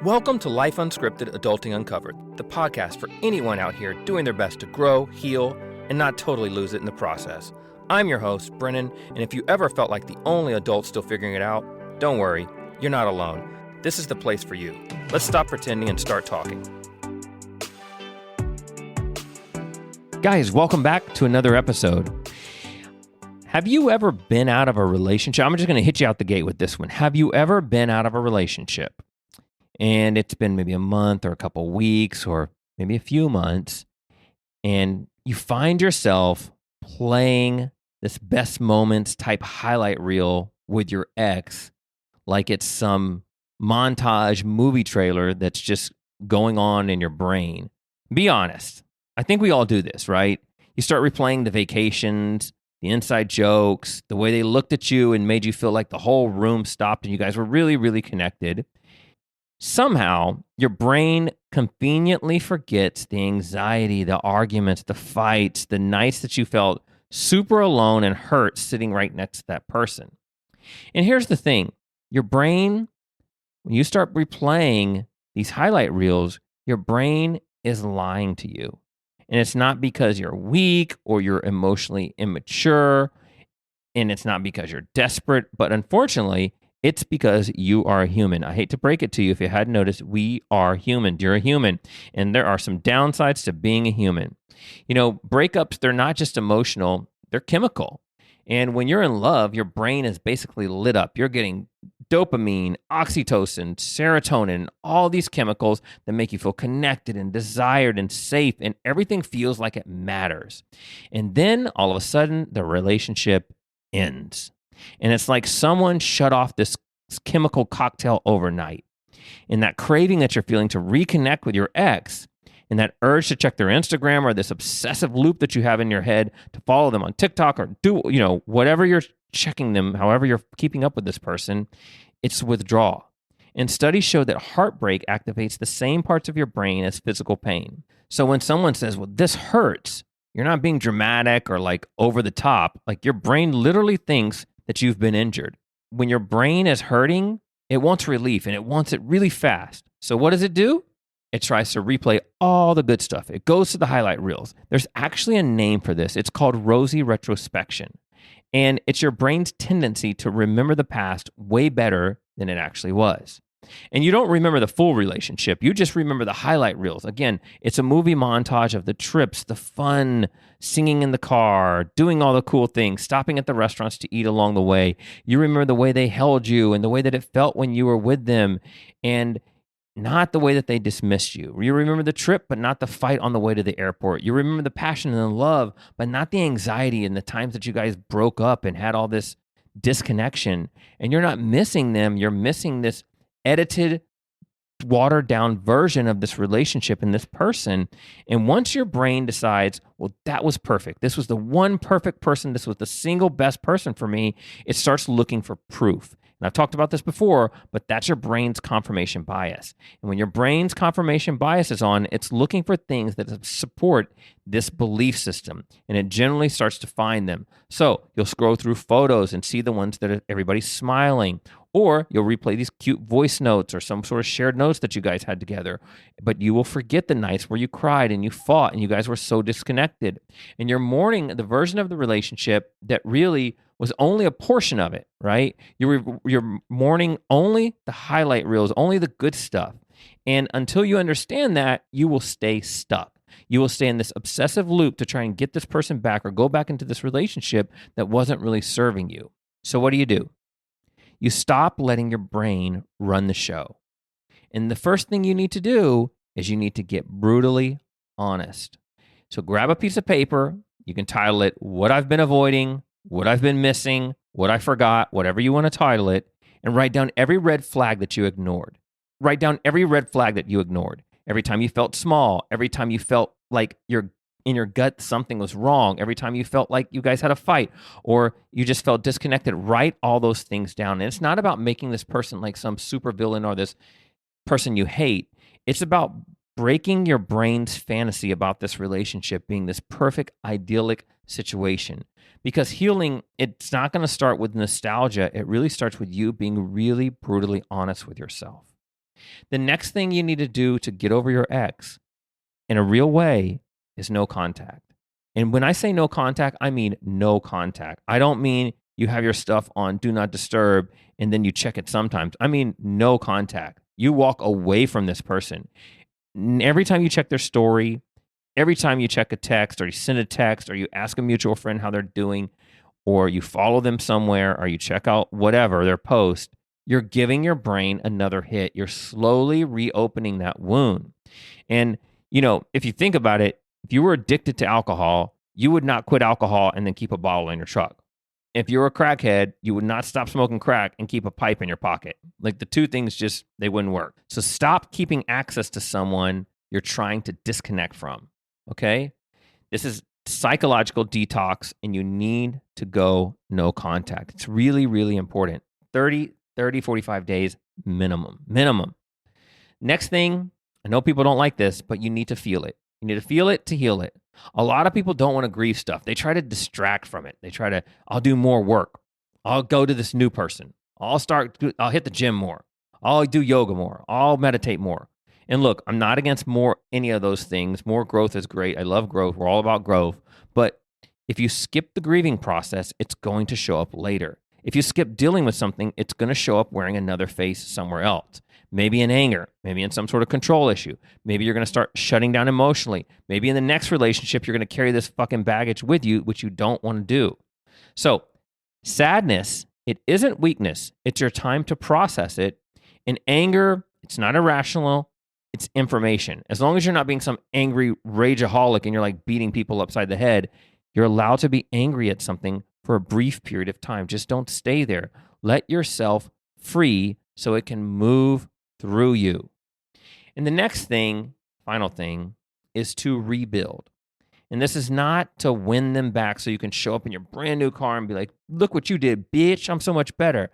Welcome to Life Unscripted, Adulting Uncovered, the podcast for anyone out here doing their best to grow, heal, and not totally lose it in the process. I'm your host, Brennan, and if you ever felt like the only adult still figuring it out, don't worry, you're not alone. This is the place for you. Let's stop pretending and start talking. Guys, welcome back to another episode. Have you ever been out of a relationship? I'm just going to hit you out the gate with this one. Have you ever been out of a relationship? And it's been maybe a month or a couple weeks or maybe a few months, and you find yourself playing this best moments type highlight reel with your ex like it's some montage movie trailer that's just going on in your brain. Be honest. I think we all do this, right? You start replaying the vacations, the inside jokes, the way they looked at you and made you feel like the whole room stopped and you guys were really, really connected. Somehow, your brain conveniently forgets the anxiety, the arguments, the fights, the nights that you felt super alone and hurt sitting right next to that person. And here's the thing. Your brain, when you start replaying these highlight reels, your brain is lying to you. And it's not because you're weak or you're emotionally immature, and it's not because you're desperate, but unfortunately, it's because you are a human. I hate to break it to you. If you hadn't noticed, we are human. You're a human. And there are some downsides to being a human. You know, breakups, they're not just emotional, they're chemical. And when you're in love, your brain is basically lit up. You're getting dopamine, oxytocin, serotonin, all these chemicals that make you feel connected and desired and safe, and everything feels like it matters. And then all of a sudden, the relationship ends. And it's like someone shut off this chemical cocktail overnight. And that craving that you're feeling to reconnect with your ex, and that urge to check their Instagram, or this obsessive loop that you have in your head to follow them on TikTok or do, whatever you're checking them, however you're keeping up with this person, it's withdrawal. And studies show that heartbreak activates the same parts of your brain as physical pain. So when someone says, well, this hurts, you're not being dramatic or like over the top. Like your brain literally thinks that you've been injured. When your brain is hurting, it wants relief and it wants it really fast. So what does it do? It tries to replay all the good stuff. It goes to the highlight reels. There's actually a name for this. It's called rosy retrospection. And it's your brain's tendency to remember the past way better than it actually was. And you don't remember the full relationship. You just remember the highlight reels. Again, it's a movie montage of the trips, the fun, singing in the car, doing all the cool things, stopping at the restaurants to eat along the way. You remember the way they held you and the way that it felt when you were with them, and not the way that they dismissed you. You remember the trip, but not the fight on the way to the airport. You remember the passion and the love, but not the anxiety and the times that you guys broke up and had all this disconnection. And you're not missing them. You're missing this edited, watered down version of this relationship and this person. And once your brain decides, well, that was perfect. This was the one perfect person. This was the single best person for me. It starts looking for proof. And I've talked about this before, but that's your brain's confirmation bias. And when your brain's confirmation bias is on, it's looking for things that support this belief system. And it generally starts to find them. So you'll scroll through photos and see the ones that everybody's smiling. Or you'll replay these cute voice notes or some sort of shared notes that you guys had together. But you will forget the nights where you cried and you fought and you guys were so disconnected. And you're mourning the version of the relationship that really was only a portion of it, right? You're mourning only the highlight reels, only the good stuff. And until you understand that, you will stay stuck. You will stay in this obsessive loop to try and get this person back or go back into this relationship that wasn't really serving you. So what do? You stop letting your brain run the show. And the first thing you need to do is you need to get brutally honest. So grab a piece of paper. You can title it What I've Been Avoiding, What I've Been Missing, What I Forgot, whatever you want to title it, and write down every red flag that you ignored. Write down every red flag that you ignored. Every time you felt small, every time you felt like in your gut something was wrong, every time you felt like you guys had a fight or you just felt disconnected, write all those things down. And it's not about making this person like some super villain or this person you hate. It's about breaking your brain's fantasy about this relationship being this perfect, idyllic situation. Because healing, it's not going to start with nostalgia. It really starts with you being really brutally honest with yourself. The next thing you need to do to get over your ex in a real way is no contact. And when I say no contact, I mean no contact. I don't mean you have your stuff on do not disturb and then you check it sometimes. I mean no contact. You walk away from this person. Every time you check their story, every time you check a text or you send a text or you ask a mutual friend how they're doing or you follow them somewhere or you check out whatever, their post, you're giving your brain another hit. You're slowly reopening that wound. And, if you think about it, if you were addicted to alcohol, you would not quit alcohol and then keep a bottle in your truck. If you're a crackhead, you would not stop smoking crack and keep a pipe in your pocket. Like the two things they wouldn't work. So stop keeping access to someone you're trying to disconnect from, okay? This is psychological detox and you need to go no contact. It's really, really important. 45 days minimum. Next thing, I know people don't like this, but you need to feel it. You need to feel it to heal it. A lot of people don't want to grieve stuff. They try to distract from it. I'll do more work. I'll go to this new person. I'll hit the gym more. I'll do yoga more. I'll meditate more. And look, I'm not against any of those things. More growth is great. I love growth. We're all about growth. But if you skip the grieving process, it's going to show up later. If you skip dealing with something, it's going to show up wearing another face somewhere else. Maybe in anger, maybe in some sort of control issue. Maybe you're going to start shutting down emotionally. Maybe in the next relationship, you're going to carry this fucking baggage with you, which you don't want to do. So sadness, it isn't weakness. It's your time to process it. And anger, it's not irrational. It's information. As long as you're not being some angry rageaholic and you're like beating people upside the head, you're allowed to be angry at something for a brief period of time. Just don't stay there. Let yourself free so it can move through you. And the next thing, final thing, is to rebuild. And this is not to win them back so you can show up in your brand new car and be like, look what you did, bitch, I'm so much better.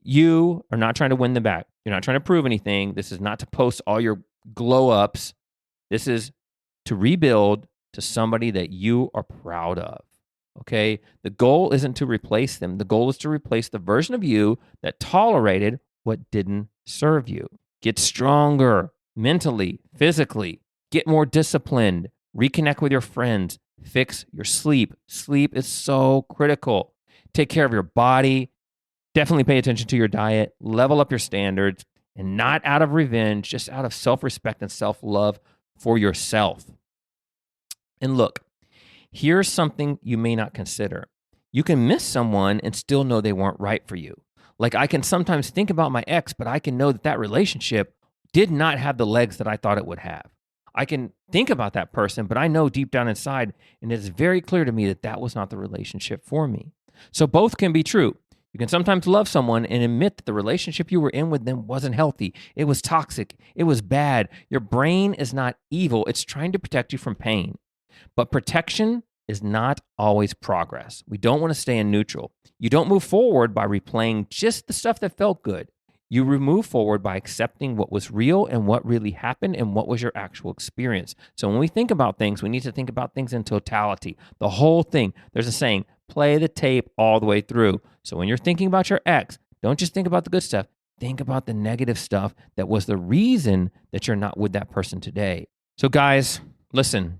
You are not trying to win them back. You're not trying to prove anything. This is not to post all your glow ups. This is to rebuild to somebody that you are proud of. Okay? The goal isn't to replace them. The goal is to replace the version of you that tolerated what didn't serve you. Get stronger mentally, physically, get more disciplined, reconnect with your friends, fix your sleep. Sleep is so critical. Take care of your body. Definitely pay attention to your diet, level up your standards, and not out of revenge, just out of self-respect and self-love for yourself. And look, here's something you may not consider. You can miss someone and still know they weren't right for you. Like I can sometimes think about my ex, but I can know that relationship did not have the legs that I thought it would have. I can think about that person, but I know deep down inside, and it's very clear to me that was not the relationship for me. So both can be true. You can sometimes love someone and admit that the relationship you were in with them wasn't healthy. It was toxic. It was bad. Your brain is not evil. It's trying to protect you from pain. But protection is not always progress. We don't want to stay in neutral. You don't move forward by replaying just the stuff that felt good. You move forward by accepting what was real and what really happened and what was your actual experience. So when we think about things, we need to think about things in totality, the whole thing. There's a saying, play the tape all the way through. So when you're thinking about your ex, don't just think about the good stuff. Think about the negative stuff that was the reason that you're not with that person today. So guys, listen,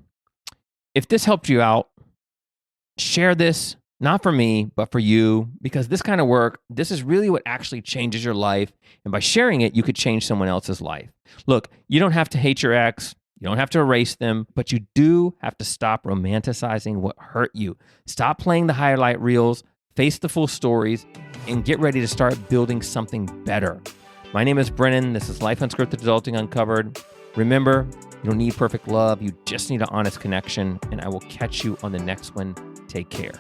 if this helped you out, share this, not for me, but for you, because this kind of work, this is really what actually changes your life. And by sharing it, you could change someone else's life. Look, you don't have to hate your ex. You don't have to erase them, but you do have to stop romanticizing what hurt you. Stop playing the highlight reels, face the full stories, and get ready to start building something better. My name is Brennan. This is Life Unscripted, Adulting Uncovered. Remember, you don't need perfect love. You just need an honest connection. And I will catch you on the next one. Take care.